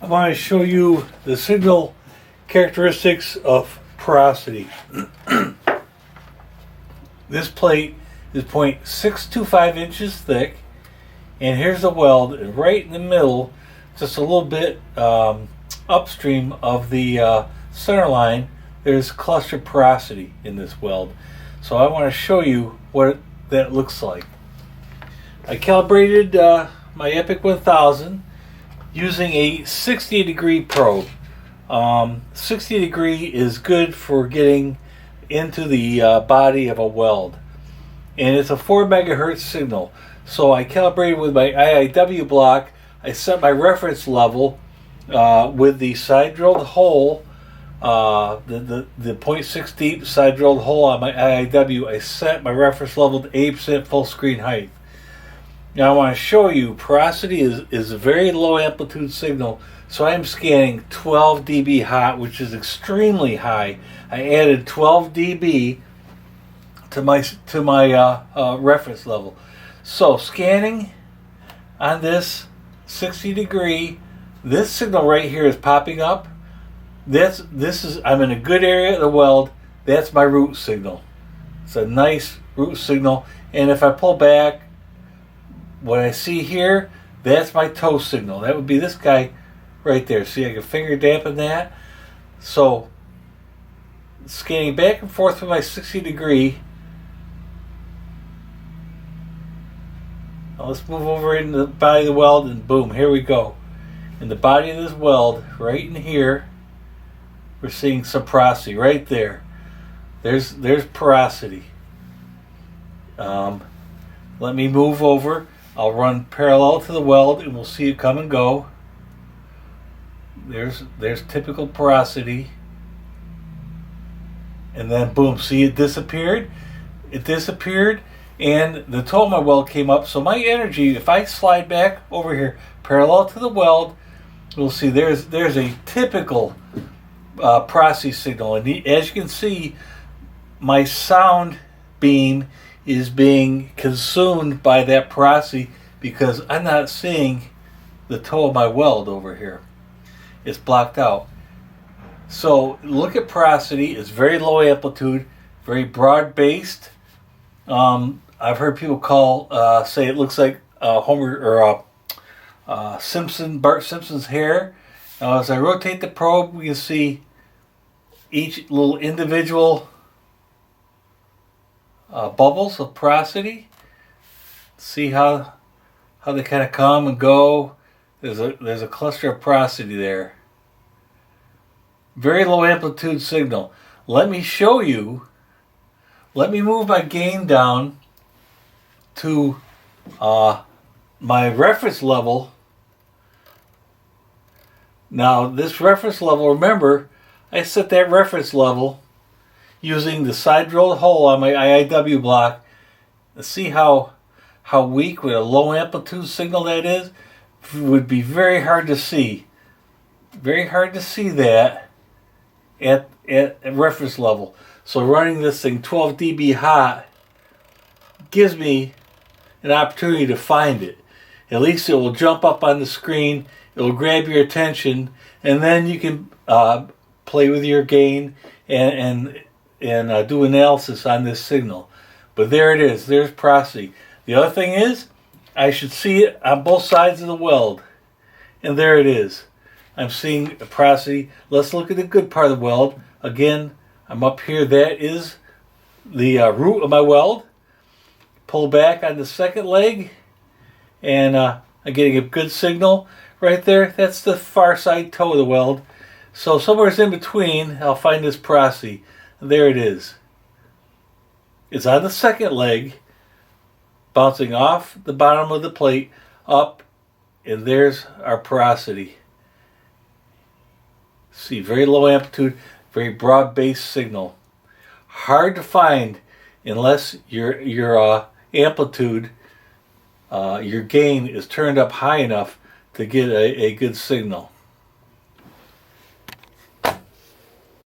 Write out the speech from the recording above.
I want to show you the signal characteristics of porosity. This plate is 0.625 inches thick, and here's the weld, and right in the middle, just a little bit upstream of the center line, there's cluster porosity in this weld. So I want to show you what that looks like. I calibrated my Epic 1000 using a 60-degree probe. 60 degree is good for getting into the body of a weld, and it's a 4 megahertz signal. So I calibrated with my IIW block. I set my reference level with the side drilled hole, the 0.6 deep side drilled hole on my IIW. I set my reference level to 8% full screen height. Now I want to show you porosity is a very low amplitude signal, so I'm scanning 12 dB hot, which is extremely high. I added 12 dB to my reference level. So scanning on this 60 degree, this signal right here is popping up. I'm in a good area of the weld. That's my root signal. It's a nice root signal, and if I pull back, what I see here, that's my toe signal. That would be this guy right there. See, I can finger dampen that. So scanning back and forth with my 60 degree. Now let's move over into the body of the weld, and boom, here we go. In the body of this weld, right in here, we're seeing some porosity right there. There's porosity. Let me move over. I'll run parallel to the weld, and we'll see it come and go. There's typical porosity. And then boom, see, it disappeared. It disappeared, and the toe of my weld came up. So my energy, if I slide back over here parallel to the weld, we'll see there's a typical porosity signal. And as you can see, my sound beam is being consumed by that porosity because I'm not seeing the toe of my weld over here. It's blocked out. So look at porosity. It's very low amplitude, very broad based. I've heard people say it looks like Homer or Bart Simpson's hair. Now as I rotate the probe, we can see each little individual bubbles of porosity. See how they kind of come and go. There's a cluster of porosity there. Very low amplitude signal. Let me show you. Let me move my gain down to my reference level. Now this reference level, remember, I set that reference level using the side drilled hole on my IIW block. See how weak with a low amplitude signal that is? It would be very hard to see. Very hard to see that at reference level. So running this thing 12 dB hot gives me an opportunity to find it. At least it will jump up on the screen, it will grab your attention, and then you can play with your gain and do analysis on this signal. But there it is. There's porosity. The other thing is, I should see it on both sides of the weld. And there it is. I'm seeing porosity. Let's look at the good part of the weld. Again, I'm up here. That is the root of my weld. Pull back on the second leg, and I'm getting a good signal right there. That's the far side toe of the weld. So somewhere in between, I'll find this porosity. There it is. It's on the second leg, bouncing off the bottom of the plate, up, and there's our porosity. See, very low amplitude, very broad-based signal. Hard to find unless your amplitude, your gain is turned up high enough to get a good signal.